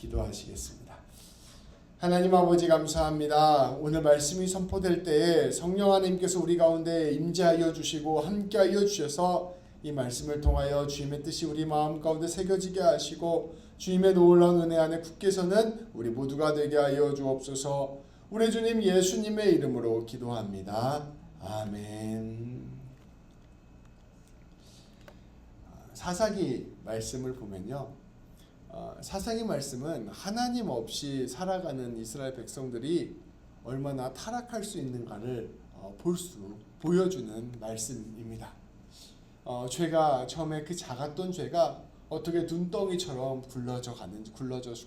기도하시겠습니다. 하나님 아버지 감사합니다. 오늘 말씀이 선포될 때에 성령 하나님께서 우리 가운데 임재하여 주시고 함께하여 주셔서 이 말씀을 통하여 주님의 뜻이 우리 마음 가운데 새겨지게 하시고 주님의 놀라운 은혜 안에 굳게 서는 우리 모두가 되게 하여 주옵소서. 우리 주님 예수님의 이름으로 기도합니다. 아멘. 사사기 말씀을 보면요, 사사기 말씀은 하나님 없이 살아가는 이스라엘 백성들이 얼마나 타락할 수 있는가를 보여주는 말씀입니다. 죄가 처음에 그 작았던 죄가 어떻게 눈덩이처럼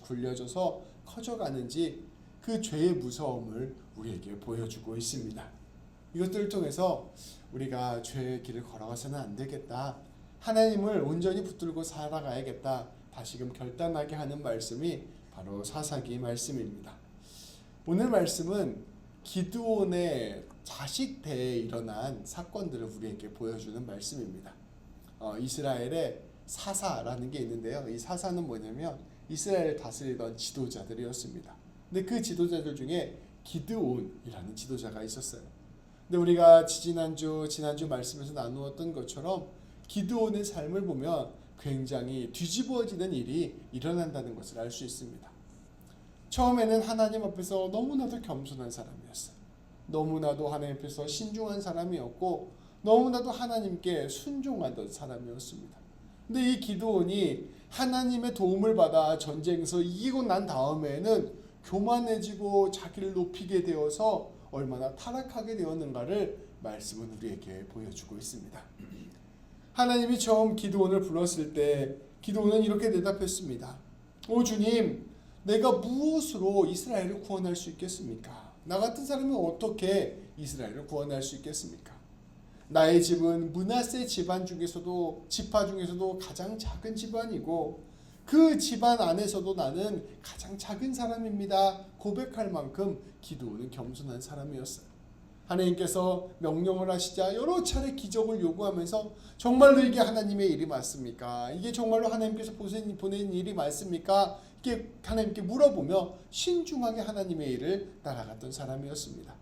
굴려져서 커져가는지 그 죄의 무서움을 우리에게 보여주고 있습니다. 이것들을 통해서 우리가 죄의 길을 걸어가서는 안 되겠다, 하나님을 온전히 붙들고 살아가야겠다, 다시금 결단하게 하는 말씀이 바로 사사기 말씀입니다. 오늘 말씀은 기드온의 자식 때에 일어난 사건들을 우리에게 보여주는 말씀입니다. 이스라엘의 사사라는 게 있는데요, 이 사사는 뭐냐면 이스라엘을 다스리던 지도자들이었습니다. 근데 그 지도자들 중에 기드온이라는 지도자가 있었어요. 근데 우리가 지난주 말씀에서 나누었던 것처럼 기드온의 삶을 보면 굉장히 뒤집어지는 일이 일어난다는 것을 알 수 있습니다. 처음에는 하나님 앞에서 너무나도 겸손한 사람이었어요. 너무나도 하나님 앞에서 신중한 사람이었고 너무나도 하나님께 순종하던 사람이었습니다. 근데 이 기드온이 하나님의 도움을 받아 전쟁에서 이기고 난 다음에는 교만해지고 자기를 높이게 되어서 얼마나 타락하게 되었는가를 말씀은 우리에게 보여주고 있습니다. 하나님이 처음 기드온을 불렀을 때 기드온은 이렇게 대답했습니다. 오 주님, 내가 무엇으로 이스라엘을 구원할 수 있겠습니까? 나 같은 사람이 어떻게 이스라엘을 구원할 수 있겠습니까? 나의 집은 므낫세 지파 중에서도 가장 작은 집안이고 그 집안 안에서도 나는 가장 작은 사람입니다. 고백할 만큼 기드온은 겸손한 사람이었어요. 하나님께서 명령을 하시자 여러 차례 기적을 요구하면서 정말로 이게 하나님의 일이 맞습니까? 이게 정말로 하나님께서 보낸 일이 맞습니까? 이렇게 하나님께 물어보며 신중하게 하나님의 일을 따라갔던 사람이었습니다.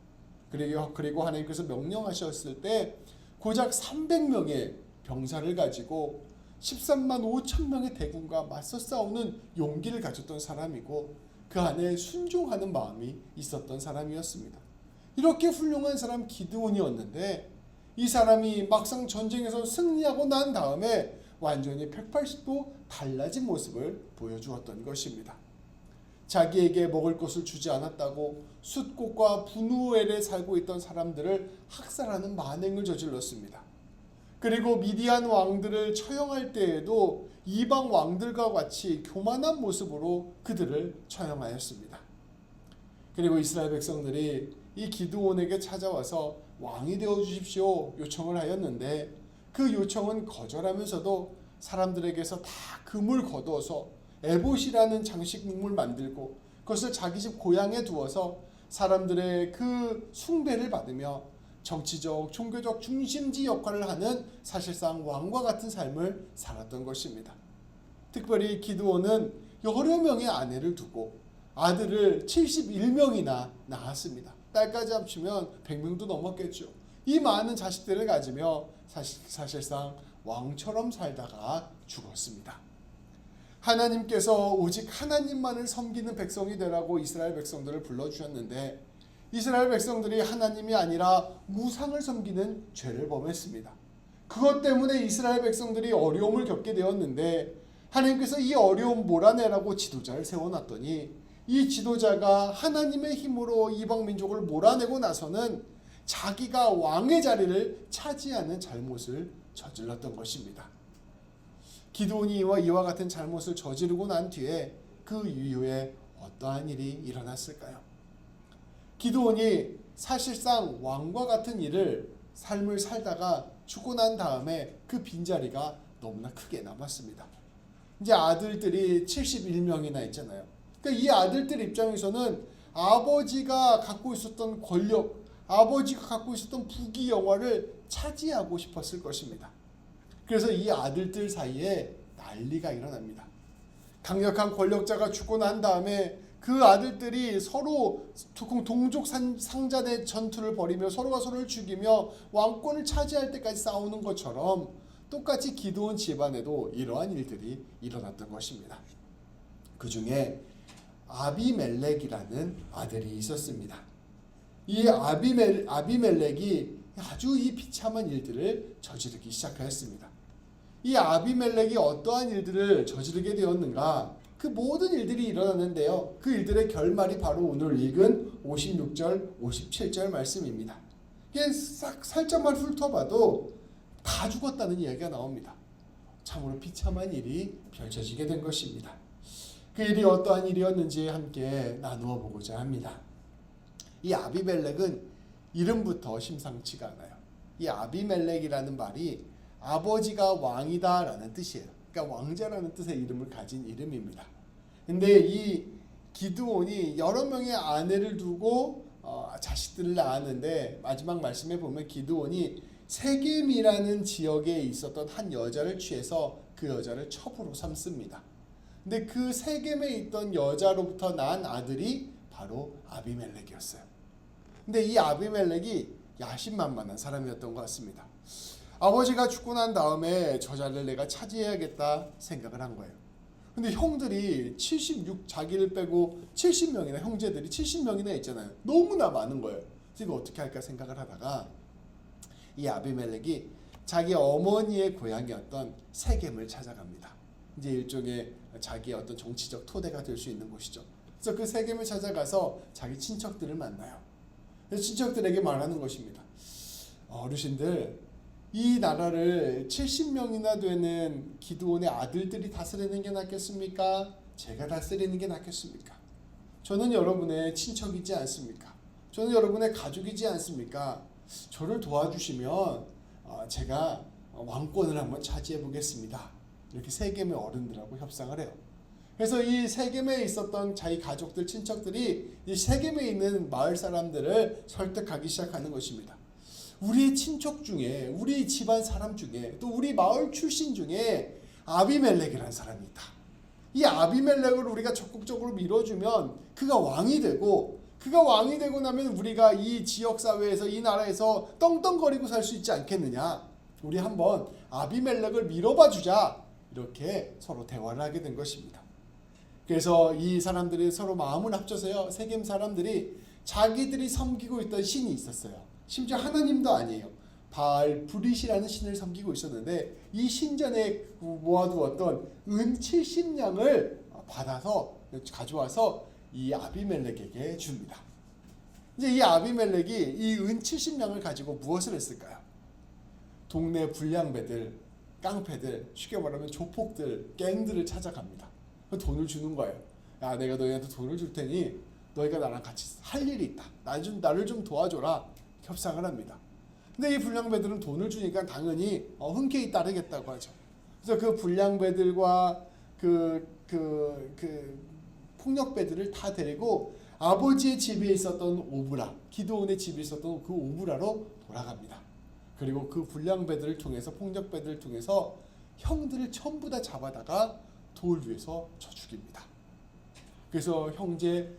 그리고 하나님께서 명령하셨을 때 고작 300명의 병사를 가지고 13만 5천 명의 대군과 맞서 싸우는 용기를 가졌던 사람이고 그 안에 순종하는 마음이 있었던 사람이었습니다. 이렇게 훌륭한 사람 기드온이었는데 이 사람이 막상 전쟁에서 승리하고 난 다음에 완전히 180도 달라진 모습을 보여주었던 것입니다. 자기에게 먹을 것을 주지 않았다고 숫곳과 분우엘에 살고 있던 사람들을 학살하는 만행을 저질렀습니다. 그리고 미디안 왕들을 처형할 때에도 이방 왕들과 같이 교만한 모습으로 그들을 처형하였습니다. 그리고 이스라엘 백성들이 이 기드온에게 찾아와서 왕이 되어 주십시오 요청을 하였는데 그 요청은 거절하면서도 사람들에게서 다 금을 거두어서 에봇이라는 장식품을 만들고 그것을 자기 집 고향에 두어서 사람들의 그 숭배를 받으며 정치적, 종교적 중심지 역할을 하는 사실상 왕과 같은 삶을 살았던 것입니다. 특별히 기드온은 여러 명의 아내를 두고 아들을 71명이나 낳았습니다. 딸까지 합치면 100명도 넘었겠죠. 이 많은 자식들을 가지며 사실상 왕처럼 살다가 죽었습니다. 하나님께서 오직 하나님만을 섬기는 백성이 되라고 이스라엘 백성들을 불러주셨는데 이스라엘 백성들이 하나님이 아니라 우상을 섬기는 죄를 범했습니다. 그것 때문에 이스라엘 백성들이 어려움을 겪게 되었는데 하나님께서 이 어려움 몰아내라고 지도자를 세워놨더니 이 지도자가 하나님의 힘으로 이방 민족을 몰아내고 나서는 자기가 왕의 자리를 차지하는 잘못을 저질렀던 것입니다. 기드온이 이와 같은 잘못을 저지르고 난 뒤에 그 이후에 어떠한 일이 일어났을까요? 기드온이 사실상 왕과 같은 삶을 살다가 죽고 난 다음에 그 빈자리가 너무나 크게 남았습니다. 이제 아들들이 71명이나 있잖아요. 그러니까 이 아들들 입장에서는 아버지가 갖고 있었던 권력, 아버지가 갖고 있었던 부귀 영화를 차지하고 싶었을 것입니다. 그래서 이 아들들 사이에 난리가 일어납니다. 강력한 권력자가 죽고 난 다음에 그 아들들이 서로 동족 상잔의 전투를 벌이며 서로가 서로를 죽이며 왕권을 차지할 때까지 싸우는 것처럼 똑같이 기드온 집안에도 이러한 일들이 일어났던 것입니다. 그 중에 아비멜렉이라는 아들이 있었습니다. 이 아비멜렉이 아주 이 비참한 일들을 저지르기 시작하였습니다. 이 아비멜렉이 어떠한 일들을 저지르게 되었는가? 그 모든 일들이 일어났는데요. 그 일들의 결말이 바로 오늘 읽은 56절, 57절 말씀입니다. 이게 살짝만 훑어봐도 다 죽었다는 이야기가 나옵니다. 참으로 비참한 일이 펼쳐지게 된 것입니다. 그 일이 어떠한 일이었는지 함께 나누어 보고자 합니다. 이 아비멜렉은 이름부터 심상치가 않아요. 이 아비멜렉이라는 말이 아버지가 왕이다 라는 뜻이에요. 그러니까 왕자라는 뜻의 이름을 가진 이름입니다. 근데 이 기드온이 여러 명의 아내를 두고 자식들을 낳았는데 마지막 말씀에 보면 기드온이 세겜이라는 지역에 있었던 한 여자를 취해서 그 여자를 첩으로 삼습니다. 근데 그 세겜에 있던 여자로부터 난 아들이 바로 아비멜렉이었어요. 근데 이 아비멜렉이 야심만만한 사람이었던 것 같습니다. 아버지가 죽고 난 다음에 저 자리를 내가 차지해야겠다 생각을 한 거예요. 근데 형들이 자기를 빼고 70명이나 형제들이 70명이나 있잖아요. 너무나 많은 거예요. 그래서 어떻게 할까 생각을 하다가 이 아비멜렉이 자기 어머니의 고향이었던 세겜을 찾아갑니다. 이제 일종의 자기의 어떤 정치적 토대가 될 수 있는 곳이죠. 그래서 그 세겜을 찾아가서 자기 친척들을 만나요. 그래서 친척들에게 말하는 것입니다. 어르신들, 이 나라를 70명이나 되는 기드온의 아들들이 다스리는 게 낫겠습니까? 제가 다스리는 게 낫겠습니까? 저는 여러분의 친척이지 않습니까? 저는 여러분의 가족이지 않습니까? 저를 도와주시면 제가 왕권을 한번 차지해 보겠습니다. 이렇게 세겜의 어른들하고 협상을 해요. 그래서 이 세겜에 있었던 자기 가족들, 친척들이 이 세겜에 있는 마을 사람들을 설득하기 시작하는 것입니다. 우리 친척 중에, 우리 집안 사람 중에, 또 우리 마을 출신 중에 아비멜렉이라는 사람이 있다. 이 아비멜렉을 우리가 적극적으로 밀어주면 그가 왕이 되고, 그가 왕이 되고 나면 우리가 이 지역사회에서, 이 나라에서 떵떵거리고 살 수 있지 않겠느냐. 우리 한번 아비멜렉을 밀어봐 주자. 이렇게 서로 대화를 하게 된 것입니다. 그래서 이 사람들이 서로 마음을 합쳐서요, 세겜 사람들이 자기들이 섬기고 있던 신이 있었어요. 심지어 하나님도 아니에요. 바알 브릿이라는 신을 섬기고 있었는데 이 신전에 모아두었던 은 70냥을 받아서 가져와서 이 아비멜렉에게 줍니다. 이제 이 아비멜렉이 이 은 70냥을 가지고 무엇을 했을까요? 동네 불량배들, 깡패들, 쉽게 말하면 조폭들, 갱들을 찾아갑니다. 돈을 주는 거예요. 야, 내가 너희한테 돈을 줄 테니 너희가 나랑 같이 할 일이 있다. 나를 좀 도와줘라. 협상을 합니다. 근데 이 불량배들은 돈을 주니까 당연히 흔쾌히 따르겠다고 하죠. 그래서 그 불량배들과 그 폭력배들을 다 데리고 아버지의 집에 있었던 오브라, 기드온의 집에 있었던 그 오브라로 돌아갑니다. 그리고 그 불량배들을 통해서, 폭력배들을 통해서 형들을 전부 다 잡아다가 돌 위에서 쳐 죽입니다. 그래서 형제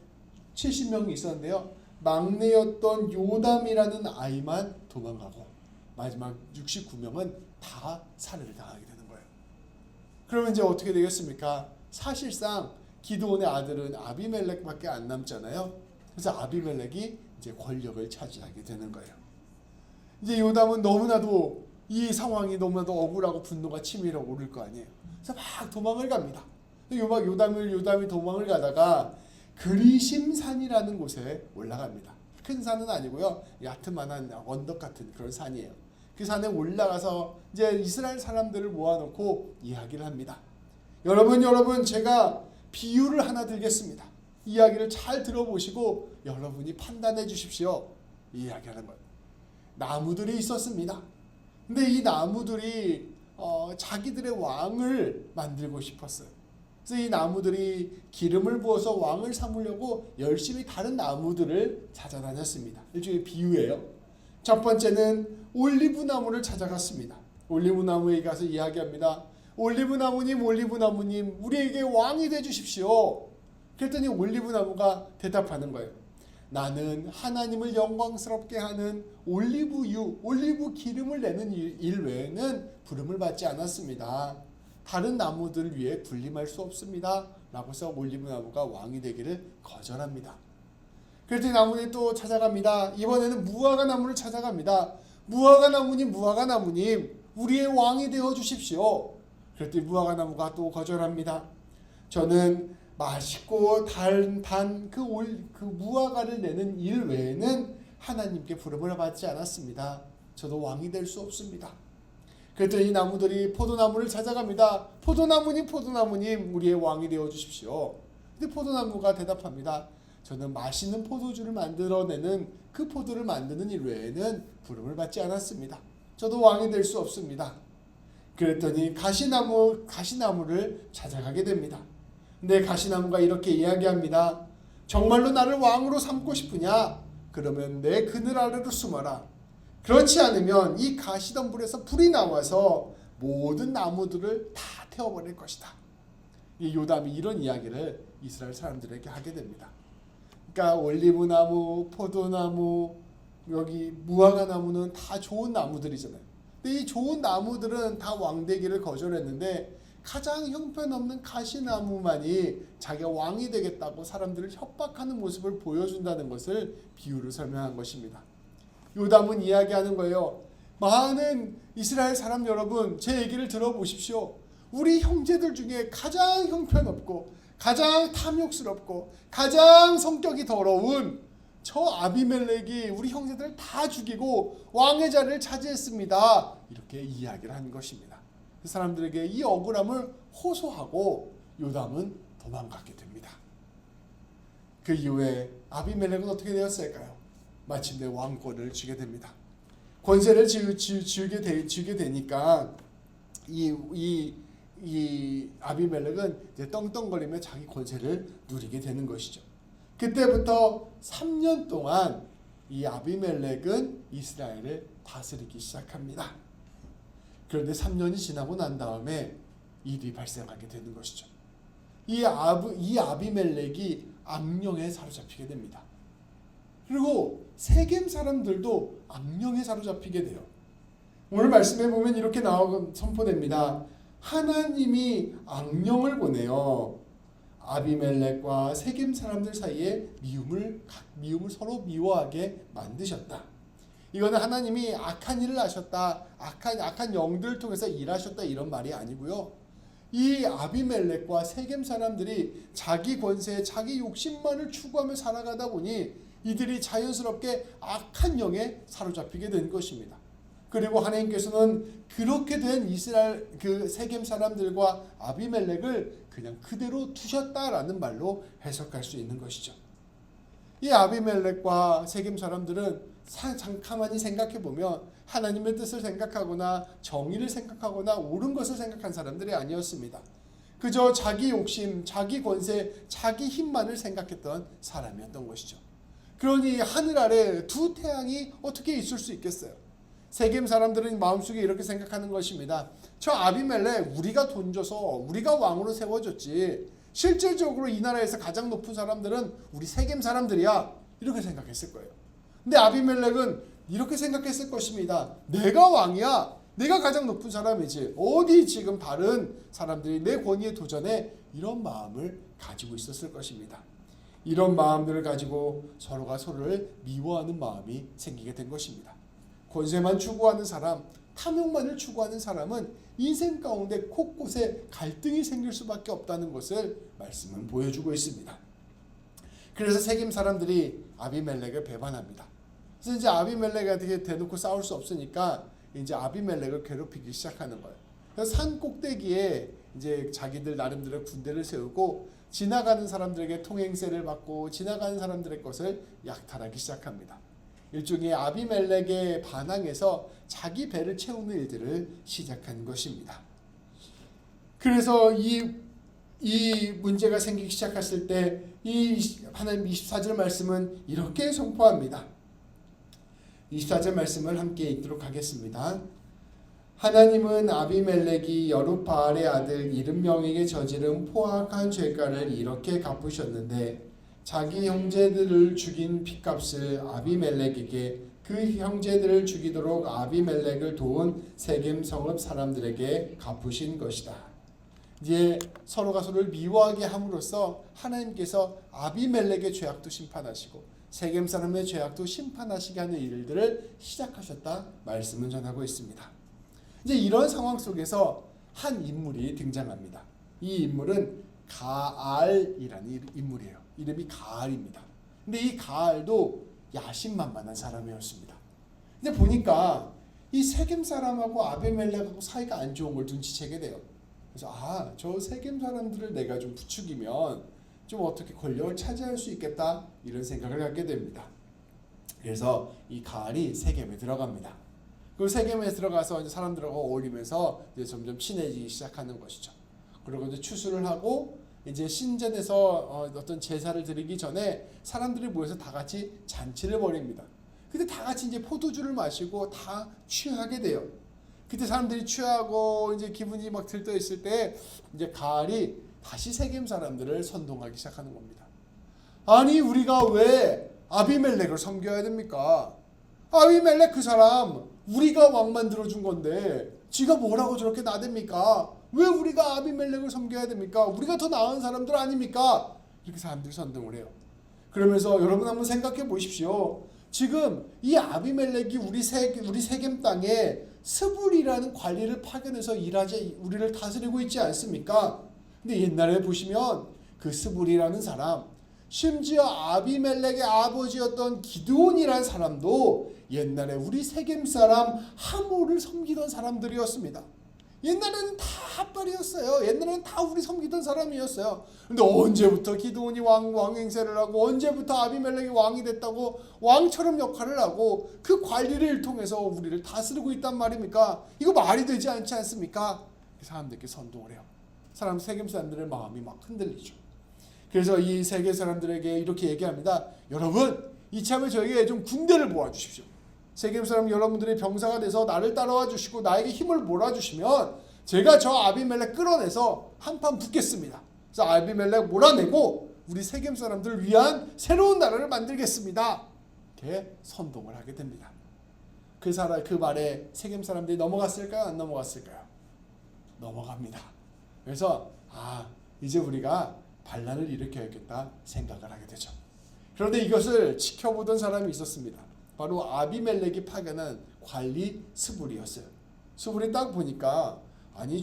70명이 있었는데요. 막내였던 요담이라는 아이만 도망가고 마지막 69명은 다 살해를 당하게 되는 거예요. 그러면 이제 어떻게 되겠습니까? 사실상 기드온의 아들은 아비멜렉밖에 안 남잖아요. 그래서 아비멜렉이 이제 권력을 차지하게 되는 거예요. 이제 요담은 너무나도 이 상황이 너무나도 억울하고 분노가 치밀어 오를 거 아니에요. 그래서 막 도망을 갑니다. 요담이 도망을 가다가 그리심산이라는 곳에 올라갑니다. 큰 산은 아니고요, 야트만한 언덕 같은 그런 산이에요. 그 산에 올라가서 이제 이스라엘 사람들을 모아놓고 이야기를 합니다. 여러분, 제가 비유를 하나 들겠습니다. 이야기를 잘 들어보시고 여러분이 판단해 주십시오. 이 이야기하는 거예요. 나무들이 있었습니다. 근데 이 나무들이 자기들의 왕을 만들고 싶었어요. 그래서 이 나무들이 기름을 부어서 왕을 삼으려고 열심히 다른 나무들을 찾아다녔습니다. 일종의 비유예요. 첫 번째는 올리브 나무를 찾아갔습니다. 올리브 나무에 가서 이야기합니다. 올리브나무님, 올리브나무님, 우리에게 왕이 되주십시오. 그랬더니 올리브나무가 대답하는 거예요. 나는 하나님을 영광스럽게 하는 올리브유, 올리브 기름을 내는 일 외에는 부름을 받지 않았습니다. 다른 나무들 위에 군림할 수 없습니다. 라고 해서 올리브나무가 왕이 되기를 거절합니다. 그랬더니 나무들이 또 찾아갑니다. 이번에는 무화과 나무를 찾아갑니다. 무화과 나무님, 무화과 나무님, 우리의 왕이 되어 주십시오. 그랬더니 무화과 나무가 또 거절합니다. 저는 맛있고 단 그 무화과를 내는 일 외에는 하나님께 부름을 받지 않았습니다. 저도 왕이 될 수 없습니다. 그랬더니 나무들이 포도나무를 찾아갑니다. 포도나무님, 포도나무님, 우리의 왕이 되어 주십시오. 근데 포도나무가 대답합니다. 저는 맛있는 포도주를 만들어내는 그 포도를 만드는 일 외에는 부름을 받지 않았습니다. 저도 왕이 될 수 없습니다. 그랬더니 가시나무를 찾아가게 됩니다. 근데 가시나무가 이렇게 이야기합니다. 정말로 나를 왕으로 삼고 싶으냐? 그러면 내 그늘 아래로 숨어라. 그렇지 않으면 이 가시덤불에서 불이 나와서 모든 나무들을 다 태워버릴 것이다. 요담이 이런 이야기를 이스라엘 사람들에게 하게 됩니다. 그러니까 올리브나무, 포도나무, 여기 무화과 나무는 다 좋은 나무들이잖아요. 근데 이 좋은 나무들은 다 왕되기를 거절했는데 가장 형편없는 가시나무만이 자기가 왕이 되겠다고 사람들을 협박하는 모습을 보여준다는 것을 비유로 설명한 것입니다. 요담은 이야기하는 거예요. 많은 이스라엘 사람 여러분, 제 얘기를 들어보십시오. 우리 형제들 중에 가장 형편없고 가장 탐욕스럽고 가장 성격이 더러운 저 아비멜렉이 우리 형제들을 다 죽이고 왕의 자리를 차지했습니다. 이렇게 이야기를 한 것입니다. 그 사람들에게 이 억울함을 호소하고 요담은 도망가게 됩니다. 그 이후에 아비멜렉은 어떻게 되었을까요? 마침내 왕권을 쥐게 됩니다. 권세를 쥐게 되니까 이 아비멜렉은 이제 떵떵거리며 자기 권세를 누리게 되는 것이죠. 그때부터 3년 동안 이 아비멜렉은 이스라엘을 다스리기 시작합니다. 그런데 3년이 지나고 난 다음에 일이 발생하게 되는 것이죠. 이 아비멜렉이 악령에 사로잡히게 됩니다. 그리고 세겜 사람들도 악령에 사로잡히게 돼요. 오늘 말씀해 보면 이렇게 선포됩니다. 하나님이 악령을 보내어 아비멜렉과 세겜 사람들 사이에 미움을 서로 미워하게 만드셨다. 이거는 하나님이 악한 일을 하셨다, 악한 영들을 통해서 일하셨다 이런 말이 아니고요. 이 아비멜렉과 세겜 사람들이 자기 권세, 자기 욕심만을 추구하며 살아가다 보니 이들이 자연스럽게 악한 영에 사로잡히게 된 것입니다. 그리고 하나님께서는 그렇게 된 이스라엘 그 세겜 사람들과 아비멜렉을 그냥 그대로 두셨다라는 말로 해석할 수 있는 것이죠. 이 아비멜렉과 세겜 사람들은 가만히 생각해 보면 하나님의 뜻을 생각하거나 정의를 생각하거나 옳은 것을 생각한 사람들이 아니었습니다. 그저 자기 욕심, 자기 권세, 자기 힘만을 생각했던 사람이었던 것이죠. 그러니 하늘 아래 두 태양이 어떻게 있을 수 있겠어요? 세겜 사람들은 마음속에 이렇게 생각하는 것입니다. 저 아비멜렉 우리가 돈 줘서 우리가 왕으로 세워줬지, 실질적으로 이 나라에서 가장 높은 사람들은 우리 세겜 사람들이야, 이렇게 생각했을 거예요. 근데 아비멜렉은 이렇게 생각했을 것입니다. 내가 왕이야, 내가 가장 높은 사람이지, 어디 지금 다른 사람들이 내 권위에 도전해, 이런 마음을 가지고 있었을 것입니다. 이런 마음들을 가지고 서로가 서로를 미워하는 마음이 생기게 된 것입니다. 권세만 추구하는 사람, 탐욕만을 추구하는 사람은 인생 가운데 곳곳에 갈등이 생길 수밖에 없다는 것을 말씀은 보여주고 있습니다. 그래서 세겜 사람들이 아비멜렉을 배반합니다. 그래서 이제 아비멜렉한테 대놓고 싸울 수 없으니까 이제 아비멜렉을 괴롭히기 시작하는 거예요. 그래서 산 꼭대기에 이제 자기들 나름대로 군대를 세우고 지나가는 사람들에게 통행세를 받고 지나가는 사람들의 것을 약탈하기 시작합니다. 일종의 아비멜렉에 반항해서 자기 배를 채우는 일들을 시작한 것입니다. 그래서 이 문제가 생기기 시작했을 때 이 하나님 24절 말씀은 이렇게 선포합니다. 24절 말씀을 함께 읽도록 하겠습니다. 하나님은 아비멜렉이 여룹바알의 아들 이름명에게 저지른 포악한 죄가를 이렇게 갚으셨는데 자기 형제들을 죽인 핏값을 아비멜렉에게 그 형제들을 죽이도록 아비멜렉을 도운 세겜 성읍 사람들에게 갚으신 것이다. 이제 서로가 서로를 미워하게 함으로써 하나님께서 아비멜렉의 죄악도 심판하시고 세겜 사람의 죄악도 심판하시게 하는 일들을 시작하셨다 말씀을 전하고 있습니다. 이제 이런 상황 속에서 한 인물이 등장합니다. 이 인물은 가알이라는 인물이에요. 이름이 가알입니다. 근데 이 가알도 야심만만한 사람이었습니다. 근데 보니까 이 세겜 사람하고 아비멜렉하고 사이가 안 좋은 걸 눈치채게 돼요. 그래서 저 세겜 사람들을 내가 좀 부추기면 좀 어떻게 권력을 차지할 수 있겠다 이런 생각을 갖게 됩니다. 그래서 이 가알이 세겜에 들어갑니다. 그 세겜에 들어가서 이제 사람들하고 어울리면서 이제 점점 친해지기 시작하는 것이죠. 그리고 이제 추수를 하고 이제 신전에서 어떤 제사를 드리기 전에 사람들이 모여서 다 같이 잔치를 벌입니다. 근데 다 같이 이제 포도주를 마시고 다 취하게 돼요. 그때 사람들이 취하고 이제 기분이 막 들떠 있을 때 이제 가알이 다시 세겜 사람들을 선동하기 시작하는 겁니다. 아니 우리가 왜 아비멜렉을 섬겨야 됩니까? 아비멜렉 그 사람 우리가 왕 만들어준 건데 지가 뭐라고 저렇게 나댑니까? 왜 우리가 아비멜렉을 섬겨야 됩니까? 우리가 더 나은 사람들 아닙니까? 이렇게 사람들이 선동을 해요. 그러면서 여러분 한번 생각해 보십시오. 지금 이 아비멜렉이 우리 세겜 땅에 스불이라는 관리를 파견해서 우리를 다스리고 있지 않습니까? 근데 옛날에 보시면 그 스불이라는 사람, 심지어 아비멜렉의 아버지였던 기드온이라는 사람도 옛날에 우리 세겜 사람 하모를 섬기던 사람들이었습니다. 옛날에는 다 핫발이었어요. 옛날에는 다 우리 섬기던 사람이었어요. 근데 언제부터 기드온이 왕 행세를 하고 언제부터 아비멜렉이 왕이 됐다고 왕처럼 역할을 하고 그 관리를 통해서 우리를 다스리고 있단 말입니까? 이거 말이 되지 않지 않습니까? 사람들께 선동을 해요. 세겜 사람들의 마음이 막 흔들리죠. 그래서 이 세계 사람들에게 이렇게 얘기합니다. 여러분 이참에 저에게 좀 군대를 모아주십시오. 세겜 사람 여러분들이 병사가 돼서 나를 따라와 주시고 나에게 힘을 몰아주시면 제가 저 아비멜렉 끌어내서 한판 붙겠습니다. 그래서 아비멜렉 몰아내고 우리 세겜 사람들을 위한 새로운 나라를 만들겠습니다. 이렇게 선동을 하게 됩니다. 그 말에 세겜 사람들이 넘어갔을까요? 안 넘어갔을까요? 넘어갑니다. 그래서 이제 우리가 반란을 일으켜야겠다 생각을 하게 되죠. 그런데 이것을 지켜보던 사람이 있었습니다. 바로 아비멜렉이 파견한 관리 스불이었어요. 스불이 딱 보니까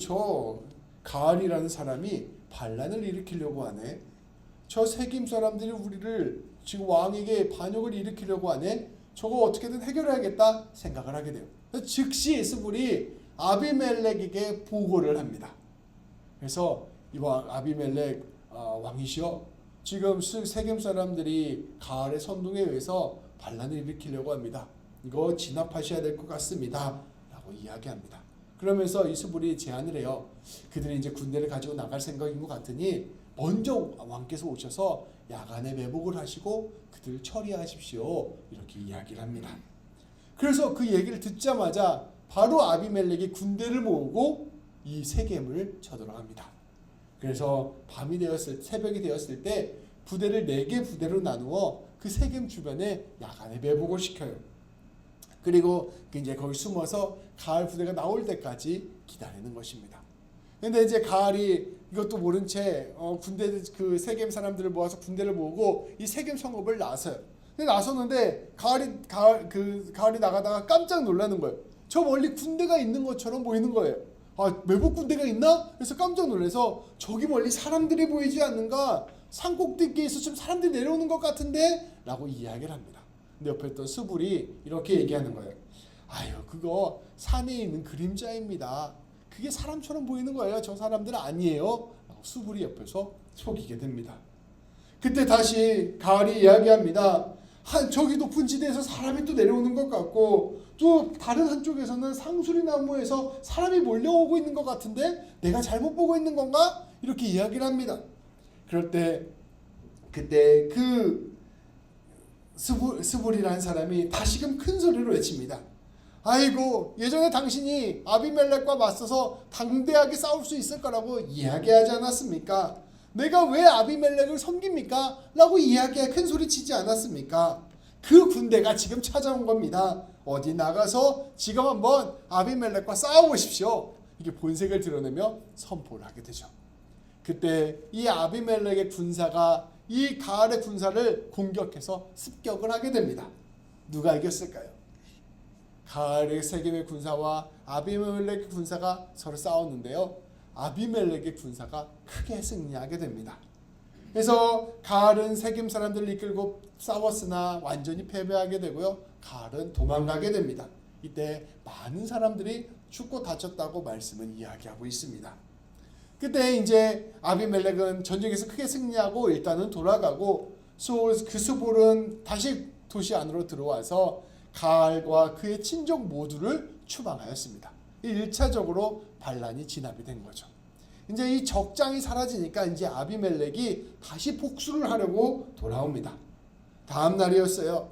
저 가알이라는 사람이 반란을 일으키려고 하네. 저 세겜 사람들이 우리를 지금 왕에게 반역을 일으키려고 하네. 저거 어떻게든 해결해야겠다 생각을 하게 돼요. 즉시 스불이 아비멜렉에게 보고를 합니다. 그래서 이 아비멜렉 왕이시여, 지금 세겜 사람들이 가알의 선동에 의해서 반란을 일으키려고 합니다. 이거 진압하셔야 될 것 같습니다. 라고 이야기합니다. 그러면서 이 스불이 제안을 해요. 그들이 이제 군대를 가지고 나갈 생각인 것 같으니 먼저 왕께서 오셔서 야간에 매복을 하시고 그들을 처리하십시오. 이렇게 이야기를 합니다. 그래서 그 얘기를 듣자마자 바로 아비멜렉이 군대를 모으고 이 세겜을 쳐들어갑니다. 그래서 새벽이 되었을 때 부대를 4개 부대로 나누어 그 세겜 주변에 야간에 매복을 시켜요. 그리고 이제 거기 숨어서 가알 부대가 나올 때까지 기다리는 것입니다. 근데 이제 가알이 이것도 모른 채 그 세겜 사람들을 모아서 군대를 모으고 이 세겜 성읍을 나서요. 근데 나섰는데 가알이 나가다가 깜짝 놀라는 거예요. 저 멀리 군대가 있는 것처럼 보이는 거예요. 매복 군대가 있나? 그래서 깜짝 놀라서 저기 멀리 사람들이 보이지 않는가? 산꼭대기에서 좀 사람들이 내려오는 것 같은데? 라고 이야기를 합니다. 근데 옆에 있던 스불이 이렇게 얘기하는 거예요. 그거 산에 있는 그림자입니다. 그게 사람처럼 보이는 거예요. 저 사람들은 아니에요. 라고 스불이 옆에서 속이게 됩니다. 그때 다시 가알이 이야기합니다. 저기 높은 지대에서 사람이 또 내려오는 것 같고 또 다른 한쪽에서는 상수리 나무에서 사람이 몰려오고 있는 것 같은데 내가 잘못 보고 있는 건가? 이렇게 이야기를 합니다. 그럴 때 그때 그 스불이라는 사람이 다시금 큰 소리로 외칩니다. 아이고 예전에 당신이 아비멜렉과 맞서서 당대하게 싸울 수 있을 거라고 이야기하지 않았습니까? 내가 왜 아비멜렉을 섬깁니까? 라고 큰 소리 치지 않았습니까? 그 군대가 지금 찾아온 겁니다. 어디 나가서 지금 한번 아비멜렉과 싸워보십시오. 이게 본색을 드러내며 선포를 하게 되죠. 그때 이 아비멜렉의 군사가 이 가알의 군사를 공격해서 습격을 하게 됩니다. 누가 이겼을까요? 가알의 세겜의 군사와 아비멜렉의 군사가 서로 싸웠는데요. 아비멜렉의 군사가 크게 승리하게 됩니다. 그래서 가알은 세겜 사람들을 이끌고 싸웠으나 완전히 패배하게 되고요. 가알은 도망가게 됩니다. 이때 많은 사람들이 죽고 다쳤다고 말씀은 이야기하고 있습니다. 그때 이제 아비멜렉은 전쟁에서 크게 승리하고 일단은 돌아가고 그 수볼은 다시 도시 안으로 들어와서 가알과 그의 친족 모두를 추방하였습니다. 1차적으로 반란이 진압이 된 거죠. 이제 이 적장이 사라지니까 이제 아비멜렉이 다시 복수를 하려고 돌아옵니다. 다음 날이었어요.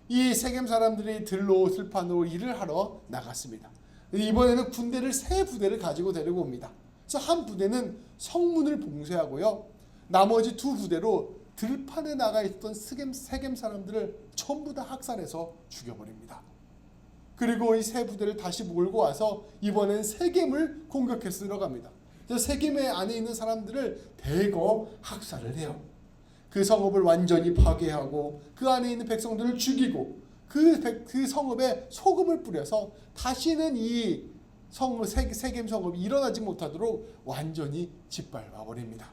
이 세겜 사람들이 들판으로 일을 하러 나갔습니다. 이번에는 군대를 3부대를 가지고 데리고 옵니다. 그래서 한 부대는 성문을 봉쇄하고요. 나머지 2부대로 들판에 나가 있던 세겜 사람들을 전부 다 학살해서 죽여버립니다. 그리고 이 3부대를 다시 몰고 와서 이번엔 세겜을 공격해서 들어갑니다. 그래서 세겜의 안에 있는 사람들을 대거 학살을 해요. 그 성읍을 완전히 파괴하고 그 안에 있는 백성들을 죽이고 그 성읍에 소금을 뿌려서 다시는 이 세겜 성읍이 일어나지 못하도록 완전히 짓밟아 버립니다.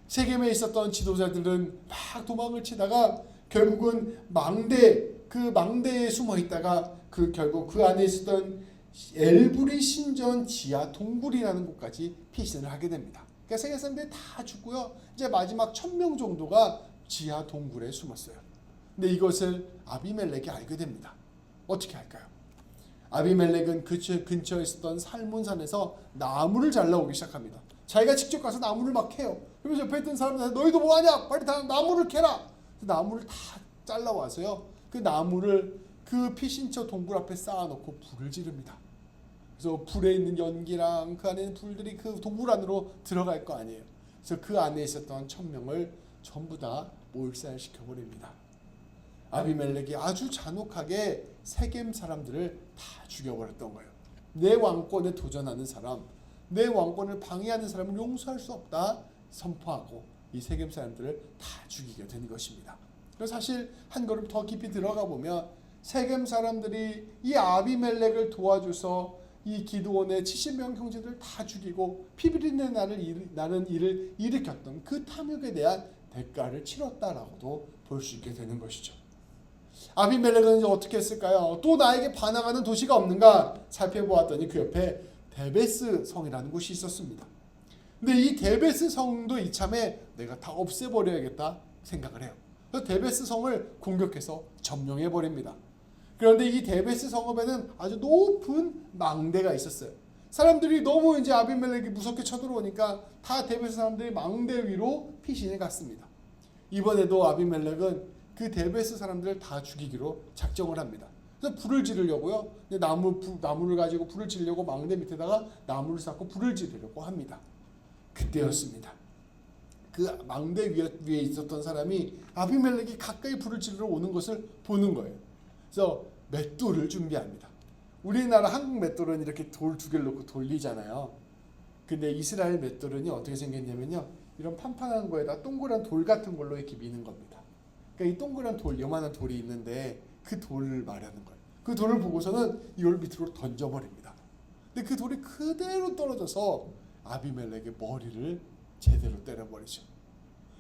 세겜에 있었던 지도자들은 막 도망을 치다가 결국은 망대에 숨어 있다가 결국 그 안에 있었던 엘브리 신전 지하 동굴이라는 곳까지 피신을 하게 됩니다. 그러니까 세겜 사람들이 다 죽고요. 이제 마지막 1000명 정도가 지하 동굴에 숨었어요. 근데 이것을 아비멜렉이 알게 됩니다. 어떻게 할까요? 아비멜렉은 근처에 있었던 살몬산에서 나무를 잘라오기 시작합니다. 자기가 직접 가서 나무를 막 캐요. 그러면서 옆에 있던 사람들한테 너희도 뭐하냐? 빨리 다 나무를 캐라. 나무를 다 잘라와서요. 그 나무를 그 피신처 동굴 앞에 쌓아놓고 불을 지릅니다. 그래서 불에 있는 연기랑 그 안에 있는 불들이 그 동굴 안으로 들어갈 거 아니에요. 그래서 그 안에 있었던 1000명을 전부 다 몰살시켜버립니다. 아비멜렉이 아주 잔혹하게 세겜 사람들을 다 죽여버렸던 거예요. 내 왕권에 도전하는 사람, 내 왕권을 방해하는 사람을 용서할 수 없다 선포하고 이 세겜 사람들을 다 죽이게 된 것입니다. 그래서 사실 한 걸음 더 깊이 들어가 보면 세겜 사람들이 이 아비멜렉을 도와줘서 이 기드온의 70명 형제들을 다 죽이고 피비린내 나는 일을 일으켰던 그 탐욕에 대한 대가를 치렀다라고도 볼 수 있게 되는 것이죠. 아비멜렉은 이제 어떻게 했을까요? 또 나에게 반항하는 도시가 없는가 살펴보았더니 그 옆에 데베스 성이라는 곳이 있었습니다. 근데 이 데베스 성도 이참에 내가 다 없애버려야겠다 생각을 해요. 그래서 데베스 성을 공격해서 점령해버립니다. 그런데 이 데베스 성읍에는 아주 높은 망대가 있었어요. 사람들이 너무 이제 아비멜렉이 무섭게 쳐들어오니까 다 데베스 사람들이 망대 위로 피신해 갔습니다. 이번에도 아비멜렉은 그 데베스 사람들을 다 죽이기로 작정을 합니다. 그래서 불을 지르려고요. 나무를 가지고 불을 지르려고 망대 밑에다가 나무를 쌓고 불을 지르려고 합니다. 그때였습니다. 그 망대 위에 있었던 사람이 아비멜렉이 가까이 불을 지르러 오는 것을 보는 거예요. 그래서 맷돌을 준비합니다. 우리나라 한국 맷돌은 이렇게 돌 2개를 놓고 돌리잖아요. 근데 이스라엘 맷돌은 어떻게 생겼냐면요. 이런 판판한 거에다 동그란 돌 같은 걸로 이렇게 미는 겁니다. 그러니까 이 동그란 요만한 돌이 있는데 그 돌을 말하는 거예요. 그 돌을 보고서는 이걸 밑으로 던져버립니다. 근데 그 돌이 그대로 떨어져서 아비멜렉의 머리를 제대로 때려버리죠.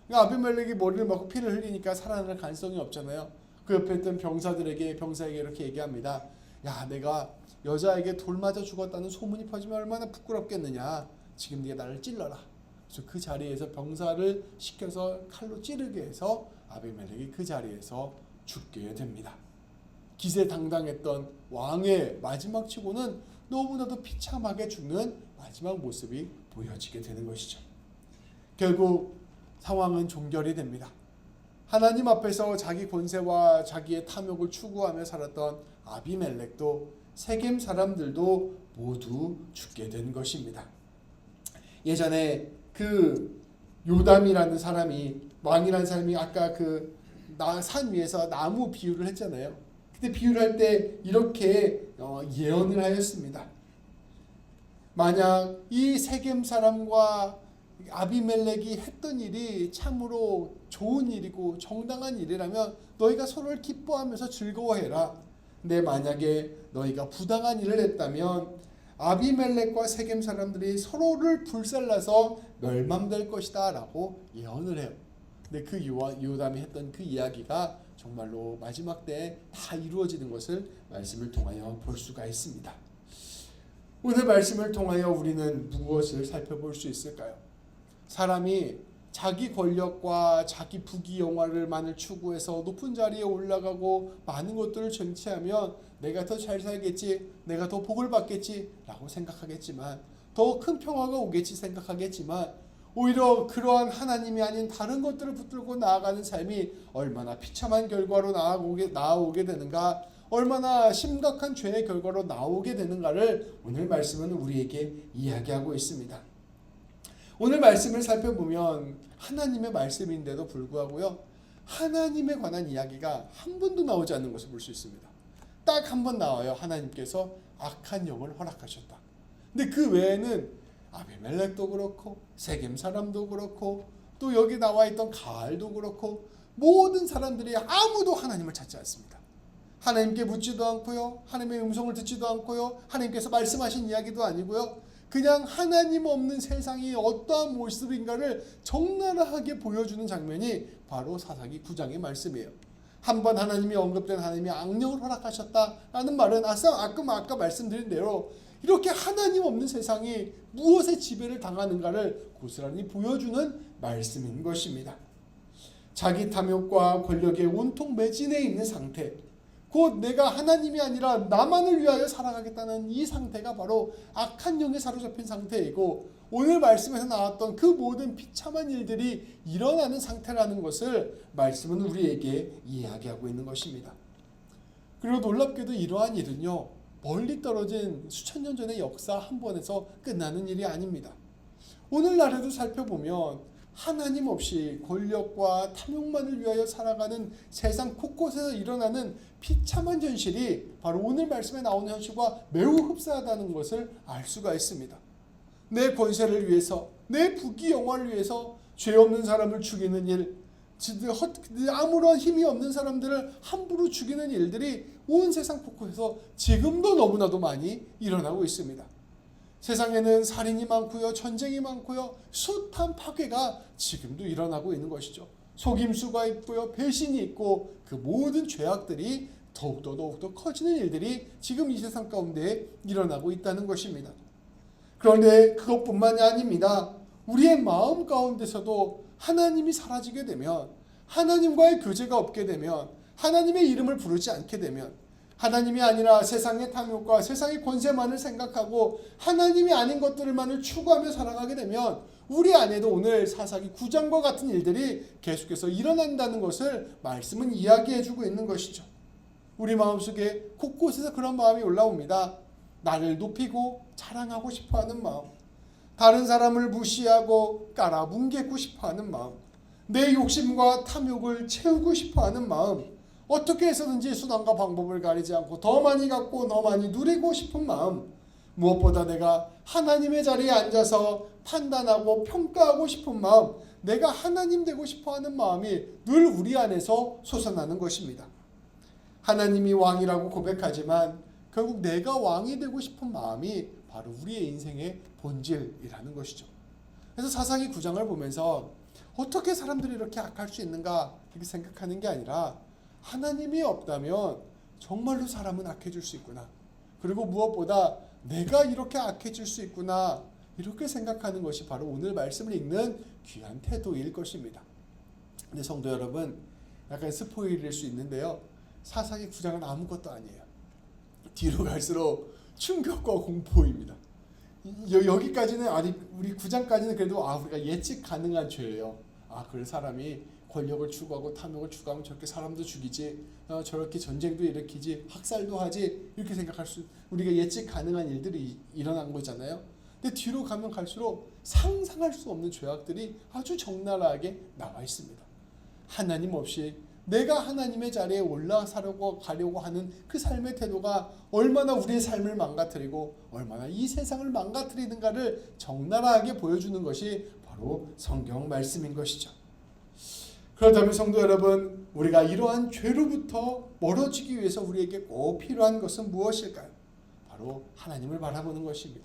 그러니까 아비멜렉이 머리를 맞고 피를 흘리니까 살아날 가능성이 없잖아요. 그 옆에 있던 병사에게 이렇게 얘기합니다. 야, 내가 여자에게 돌 맞아 죽었다는 소문이 퍼지면 얼마나 부끄럽겠느냐. 지금 네가 나를 찔러라. 그래서 그 자리에서 병사를 시켜서 칼로 찌르게 해서 아비멜렉이 그 자리에서 죽게 됩니다. 기세당당했던 왕의 마지막 치고는 너무나도 비참하게 죽는 마지막 모습이 보여지게 되는 것이죠. 결국 상황은 종결이 됩니다. 하나님 앞에서 자기 권세와 자기의 탐욕을 추구하며 살았던 아비멜렉도 세겜 사람들도 모두 죽게 된 것입니다. 예전에 그 요담이라는 사람이, 왕이라는 사람이 아까 그 산 위에서 나무 비유를 했잖아요. 그때 비유를 할 때 이렇게 예언을 하였습니다. 만약 이 세겜 사람과 아비멜렉이 했던 일이 참으로 좋은 일이고 정당한 일이라면 너희가 서로를 기뻐하면서 즐거워해라. 근데 만약에 너희가 부당한 일을 했다면 아비멜렉과 세겜 사람들이 서로를 불살라서 멸망될 것이다 라고 예언을 해요. 근데 그 요담이 했던 그 이야기가 정말로 마지막 때에 다 이루어지는 것을 말씀을 통하여 볼 수가 있습니다. 오늘 말씀을 통하여 우리는 무엇을 살펴볼 수 있을까요? 사람이 자기 권력과 자기 부귀영화를만을 추구해서 높은 자리에 올라가고 많은 것들을 쟁취하면 내가 더 잘 살겠지, 내가 더 복을 받겠지 라고 생각하겠지만, 더 큰 평화가 오겠지 생각하겠지만, 오히려 그러한 하나님이 아닌 다른 것들을 붙들고 나아가는 삶이 얼마나 비참한 결과로 나아오게 되는가, 얼마나 심각한 죄의 결과로 나오게 되는가를 오늘 말씀은 우리에게 이야기하고 있습니다. 오늘 말씀을 살펴보면 하나님의 말씀인데도 불구하고요, 하나님에 관한 이야기가 한 번도 나오지 않는 것을 볼 수 있습니다. 딱 한 번 나와요. 하나님께서 악한 영을 허락하셨다. 근데 그 외에는 아비멜렉도 그렇고 세겜 사람도 그렇고 또 여기 나와 있던 가알도 그렇고 모든 사람들이 아무도 하나님을 찾지 않습니다. 하나님께 묻지도 않고요, 하나님의 음성을 듣지도 않고요, 하나님께서 말씀하신 이야기도 아니고요, 그냥 하나님 없는 세상이 어떠한 모습인가를 적나라하게 보여주는 장면이 바로 사사기 9장의 말씀이에요. 한번 하나님이 언급된 하나님이 악령을 허락하셨다라는 말은 아까 말씀드린 대로 이렇게 하나님 없는 세상이 무엇의 지배를 당하는가를 고스란히 보여주는 말씀인 것입니다. 자기 탐욕과 권력에 온통 매진해 있는 상태, 곧 내가 하나님이 아니라 나만을 위하여 살아가겠다는 이 상태가 바로 악한 영에 사로잡힌 상태이고, 오늘 말씀에서 나왔던 그 모든 비참한 일들이 일어나는 상태라는 것을 말씀은 우리에게 이야기하고 있는 것입니다. 그리고 놀랍게도 이러한 일은요, 멀리 떨어진 수천 년 전의 역사 한 번에서 끝나는 일이 아닙니다. 오늘날에도 살펴보면 하나님 없이 권력과 탐욕만을 위하여 살아가는 세상 곳곳에서 일어나는 비참한 현실이 바로 오늘 말씀에 나오는 현실과 매우 흡사하다는 것을 알 수가 있습니다. 내 권세를 위해서, 내 부귀영화를 위해서 죄 없는 사람을 죽이는 일, 아무런 힘이 없는 사람들을 함부로 죽이는 일들이 온 세상 곳곳에서 지금도 너무나도 많이 일어나고 있습니다. 세상에는 살인이 많고요, 전쟁이 많고요, 숱한 파괴가 지금도 일어나고 있는 것이죠. 속임수가 있고요, 배신이 있고, 그 모든 죄악들이 더욱더 커지는 일들이 지금 이 세상 가운데 일어나고 있다는 것입니다. 그런데 그것뿐만이 아닙니다. 우리의 마음 가운데서도 하나님이 사라지게 되면, 하나님과의 교제가 없게 되면, 하나님의 이름을 부르지 않게 되면, 하나님이 아니라 세상의 탐욕과 세상의 권세만을 생각하고 하나님이 아닌 것들만을 추구하며 살아가게 되면 우리 안에도 오늘 사사기 9장과 같은 일들이 계속해서 일어난다는 것을 말씀은 이야기해주고 있는 것이죠. 우리 마음속에 곳곳에서 그런 마음이 올라옵니다. 나를 높이고 자랑하고 싶어하는 마음, 다른 사람을 무시하고 깔아뭉개고 싶어하는 마음, 내 욕심과 탐욕을 채우고 싶어하는 마음, 어떻게 해서든지 수단과 방법을 가리지 않고 더 많이 갖고 더 많이 누리고 싶은 마음, 무엇보다 내가 하나님의 자리에 앉아서 판단하고 평가하고 싶은 마음, 내가 하나님 되고 싶어하는 마음이 늘 우리 안에서 솟아나는 것입니다. 하나님이 왕이라고 고백하지만 결국 내가 왕이 되고 싶은 마음이 바로 우리의 인생의 본질이라는 것이죠. 그래서 사사기 9장을 보면서 어떻게 사람들이 이렇게 악할 수 있는가 이렇게 생각하는 게 아니라 하나님이 없다면 정말로 사람은 악해질 수 있구나. 그리고 무엇보다 내가 이렇게 악해질 수 있구나. 이렇게 생각하는 것이 바로 오늘 말씀을 읽는 귀한 태도일 것입니다. 근데 성도 여러분, 약간 스포일일 수 있는데요. 사사기 9장은 아무것도 아니에요. 뒤로 갈수록 충격과 공포입니다. 여기까지는 아니 우리 9장까지는 그래도 우리가 예측 가능한 죄예요. 그래 사람이 권력을 추구하고 탐욕을 추구하면 저렇게 사람도 죽이지, 저렇게 전쟁도 일으키지, 학살도 하지, 이렇게 생각할 수, 우리가 예측 가능한 일들이 일어난 거잖아요. 근데 뒤로 가면 갈수록 상상할 수 없는 죄악들이 아주 적나라하게 나와 있습니다. 하나님 없이 내가 하나님의 자리에 올라가려고 하는 그 삶의 태도가 얼마나 우리의 삶을 망가뜨리고 얼마나 이 세상을 망가뜨리는가를 적나라하게 보여주는 것이 바로 성경 말씀인 것이죠. 그렇다면 성도 여러분, 우리가 이러한 죄로부터 멀어지기 위해서 우리에게 꼭 필요한 것은 무엇일까요? 바로 하나님을 바라보는 것입니다.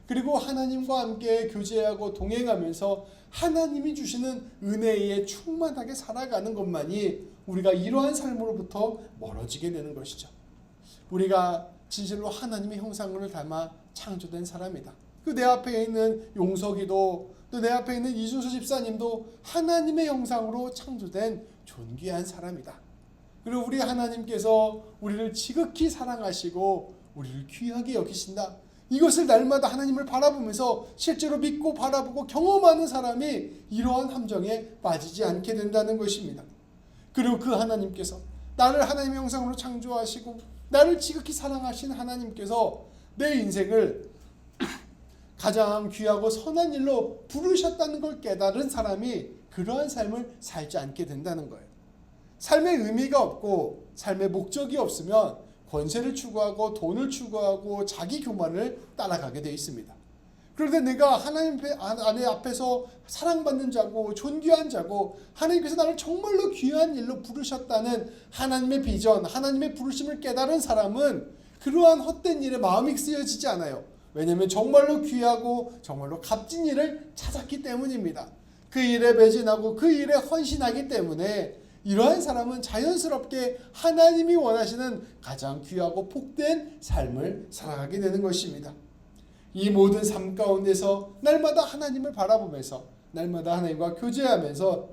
그리고 하나님과 함께 교제하고 동행하면서 하나님이 주시는 은혜에 충만하게 살아가는 것만이 우리가 이러한 삶으로부터 멀어지게 되는 것이죠. 우리가 진실로 하나님의 형상을 닮아 창조된 사람이다. 그 내 앞에 있는 용석이도, 또 내 앞에 있는 이준수 집사님도 하나님의 형상으로 창조된 존귀한 사람이다. 그리고 우리 하나님께서 우리를 지극히 사랑하시고 우리를 귀하게 여기신다. 이것을 날마다 하나님을 바라보면서 실제로 믿고 바라보고 경험하는 사람이 이러한 함정에 빠지지 않게 된다는 것입니다. 그리고 그 하나님께서 나를 하나님의 형상으로 창조하시고 나를 지극히 사랑하신 하나님께서 내 인생을 가장 귀하고 선한 일로 부르셨다는 걸 깨달은 사람이 그러한 삶을 살지 않게 된다는 거예요. 삶의 의미가 없고 삶의 목적이 없으면 권세를 추구하고 돈을 추구하고 자기 교만을 따라가게 되어 있습니다. 그런데 내가 하나님 앞에서 사랑받는 자고 존귀한 자고 하나님께서 나를 정말로 귀한 일로 부르셨다는 하나님의 비전, 하나님의 부르심을 깨달은 사람은 그러한 헛된 일에 마음이 쓰여지지 않아요. 왜냐하면 정말로 귀하고 정말로 값진 일을 찾았기 때문입니다. 그 일에 매진하고 그 일에 헌신하기 때문에 이러한 사람은 자연스럽게 하나님이 원하시는 가장 귀하고 복된 삶을 살아가게 되는 것입니다. 이 모든 삶 가운데서 날마다 하나님을 바라보면서 날마다 하나님과 교제하면서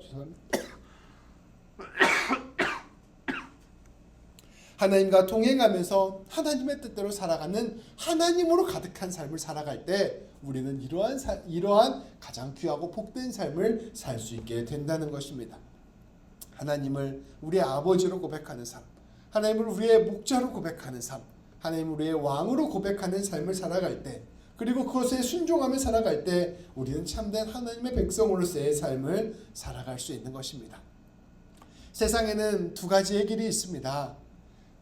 하나님과 동행하면서 하나님의 뜻대로 살아가는 하나님으로 가득한 삶을 살아갈 때 우리는 이러한 가장 귀하고 복된 삶을 살 수 있게 된다는 것입니다. 하나님을 우리의 아버지로 고백하는 삶, 하나님을 우리의 목자로 고백하는 삶, 하나님을 우리의 왕으로 고백하는 삶을 살아갈 때, 그리고 그것에 순종하며 살아갈 때 우리는 참된 하나님의 백성으로서의 삶을 살아갈 수 있는 것입니다. 세상에는 두 가지의 길이 있습니다.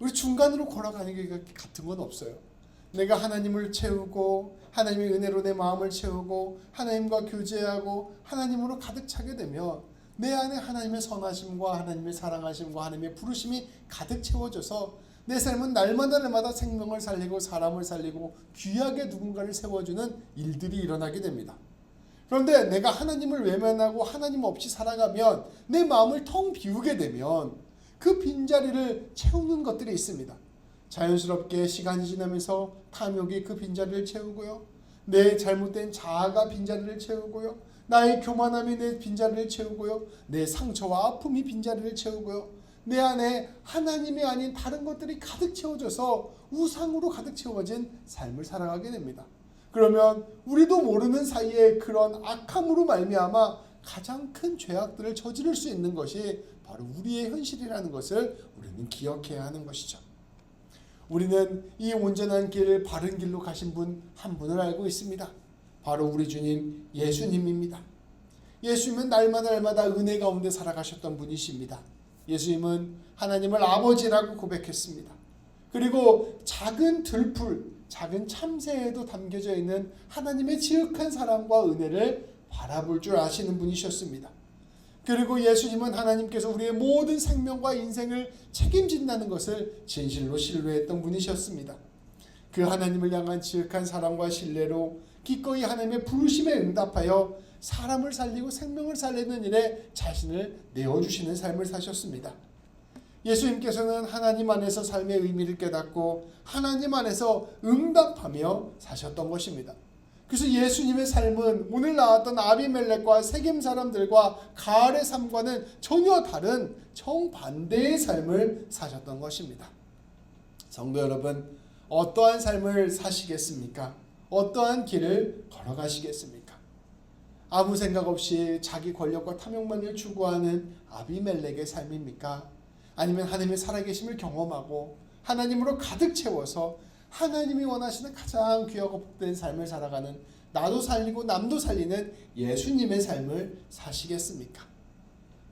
우리 중간으로 걸어가는 게 같은 건 없어요. 내가 하나님을 채우고 하나님의 은혜로 내 마음을 채우고 하나님과 교제하고 하나님으로 가득 차게 되면 내 안에 하나님의 선하심과 하나님의 사랑하심과 하나님의 부르심이 가득 채워져서 내 삶은 날마다 생명을 살리고 사람을 살리고 귀하게 누군가를 세워주는 일들이 일어나게 됩니다. 그런데 내가 하나님을 외면하고 하나님 없이 살아가면 내 마음을 텅 비우게 되면 그 빈자리를 채우는 것들이 있습니다. 자연스럽게 시간이 지나면서 탐욕이 그 빈자리를 채우고요. 내 잘못된 자아가 빈자리를 채우고요. 나의 교만함이 내 빈자리를 채우고요. 내 상처와 아픔이 빈자리를 채우고요. 내 안에 하나님이 아닌 다른 것들이 가득 채워져서 우상으로 가득 채워진 삶을 살아가게 됩니다. 그러면 우리도 모르는 사이에 그런 악함으로 말미암아 가장 큰 죄악들을 저지를 수 있는 것이 바로 우리의 현실이라는 것을 우리는 기억해야 하는 것이죠. 우리는 이 온전한 길을 바른 길로 가신 분 한 분을 알고 있습니다. 바로 우리 주님 예수님입니다. 예수님은 날마다 은혜 가운데 살아가셨던 분이십니다. 예수님은 하나님을 아버지라고 고백했습니다. 그리고 작은 들풀, 작은 참새에도 담겨져 있는 하나님의 지극한 사랑과 은혜를 바라볼 줄 아시는 분이셨습니다. 그리고 예수님은 하나님께서 우리의 모든 생명과 인생을 책임진다는 것을 진실로 신뢰했던 분이셨습니다. 그 하나님을 향한 지극한 사랑과 신뢰로 기꺼이 하나님의 부르심에 응답하여 사람을 살리고 생명을 살리는 일에 자신을 내어주시는 삶을 사셨습니다. 예수님께서는 하나님 안에서 삶의 의미를 깨닫고 하나님 안에서 응답하며 사셨던 것입니다. 그래서 예수님의 삶은 오늘 나왔던 아비멜렉과 세겜 사람들과 가알의 삶과는 전혀 다른 정반대의 삶을 사셨던 것입니다. 성도 여러분, 어떠한 삶을 사시겠습니까? 어떠한 길을 걸어가시겠습니까? 아무 생각 없이 자기 권력과 탐욕만을 추구하는 아비멜렉의 삶입니까? 아니면 하나님의 살아계심을 경험하고 하나님으로 가득 채워서 하나님이 원하시는 가장 귀하고 복된 삶을 살아가는, 나도 살리고 남도 살리는 예수님의 삶을 사시겠습니까?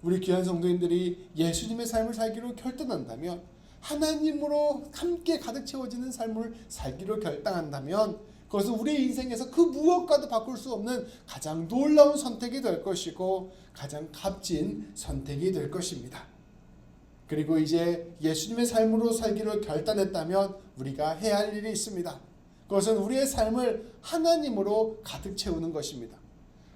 우리 귀한 성도님들이 예수님의 삶을 살기로 결단한다면, 하나님으로 함께 가득 채워지는 삶을 살기로 결단한다면, 그것은 우리의 인생에서 그 무엇과도 바꿀 수 없는 가장 놀라운 선택이 될 것이고 가장 값진 선택이 될 것입니다. 그리고 이제 예수님의 삶으로 살기로 결단했다면 우리가 해야 할 일이 있습니다. 그것은 우리의 삶을 하나님으로 가득 채우는 것입니다.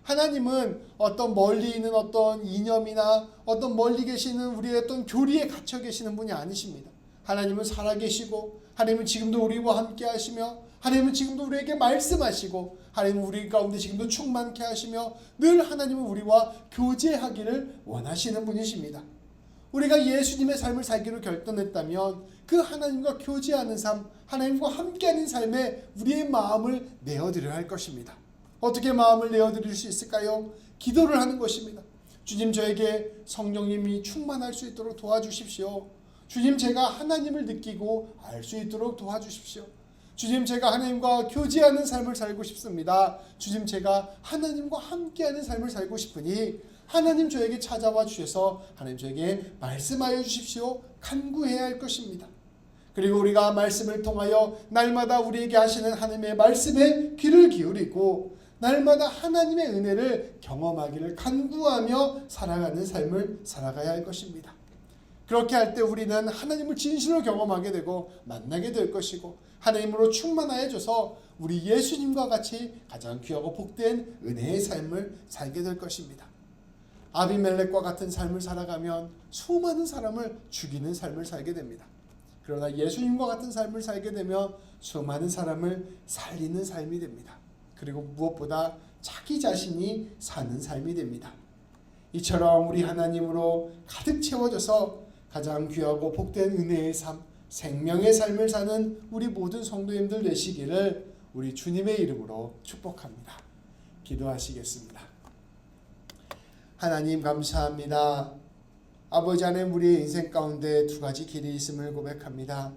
하나님은 어떤 멀리 있는 어떤 이념이나 어떤 멀리 계시는 우리의 어떤 교리에 갇혀 계시는 분이 아니십니다. 하나님은 살아계시고, 하나님은 지금도 우리와 함께 하시며, 하나님은 지금도 우리에게 말씀하시고, 하나님은 우리 가운데 지금도 충만케 하시며, 늘 하나님은 우리와 교제하기를 원하시는 분이십니다. 우리가 예수님의 삶을 살기로 결단했다면 그 하나님과 교제하는 삶, 하나님과 함께하는 삶에 우리의 마음을 내어드려야 할 것입니다. 어떻게 마음을 내어드릴 수 있을까요? 기도를 하는 것입니다. 주님, 저에게 성령님이 충만할 수 있도록 도와주십시오. 주님, 제가 하나님을 느끼고 알 수 있도록 도와주십시오. 주님, 제가 하나님과 교제하는 삶을 살고 싶습니다. 주님, 제가 하나님과 함께하는 삶을 살고 싶으니 하나님 저에게 찾아와 주셔서 하나님 저에게 말씀하여 주십시오. 간구해야 할 것입니다. 그리고 우리가 말씀을 통하여 날마다 우리에게 하시는 하나님의 말씀에 귀를 기울이고 날마다 하나님의 은혜를 경험하기를 간구하며 살아가는 삶을 살아가야 할 것입니다. 그렇게 할 때 우리는 하나님을 진실로 경험하게 되고 만나게 될 것이고, 하나님으로 충만하여져서 우리 예수님과 같이 가장 귀하고 복된 은혜의 삶을 살게 될 것입니다. 아비멜렉과 같은 삶을 살아가면 수많은 사람을 죽이는 삶을 살게 됩니다. 그러나 예수님과 같은 삶을 살게 되면 수많은 사람을 살리는 삶이 됩니다. 그리고 무엇보다 자기 자신이 사는 삶이 됩니다. 이처럼 우리 하나님으로 가득 채워져서 가장 귀하고 복된 은혜의 삶, 생명의 삶을 사는 우리 모든 성도님들 되시기를 우리 주님의 이름으로 축복합니다. 기도하시겠습니다. 하나님 감사합니다. 아버지, 하나님, 우리의 인생 가운데 두 가지 길이 있음을 고백합니다.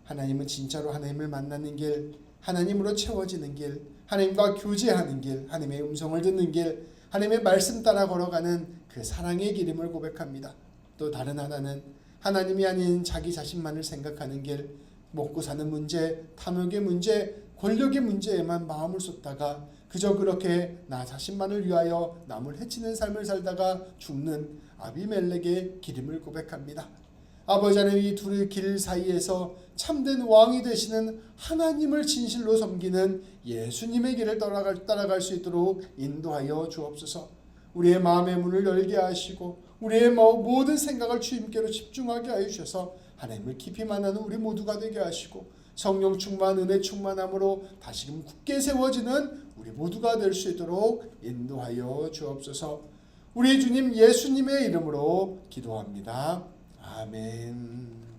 하나님은 진짜로 하나님을 만나는 길, 하나님으로 채워지는 길, 하나님과 교제하는 길, 하나님의 음성을 듣는 길, 하나님의 말씀 따라 걸어가는 그 사랑의 길임을 고백합니다. 또 다른 하나는 하나님이 아닌 자기 자신만을 생각하는 길, 먹고 사는 문제, 탐욕의 문제, 권력의 문제에만 마음을 쏟다가 그저 그렇게 나 자신만을 위하여 남을 해치는 삶을 살다가 죽는 아비멜렉의 길임을 고백합니다. 아버지 하나님, 이 둘의 길 사이에서 참된 왕이 되시는 하나님을 진실로 섬기는 예수님의 길을 따라갈 수 있도록 인도하여 주옵소서. 우리의 마음의 문을 열게 하시고 우리의 모든 생각을 주님께로 집중하게 하여 주셔서 하나님을 깊이 만나는 우리 모두가 되게 하시고 성령 충만, 은혜 충만함으로 다시금 굳게 세워지는 우리 모두가 될 수 있도록 인도하여 주옵소서. 우리 주님 예수님의 이름으로 기도합니다. 아멘.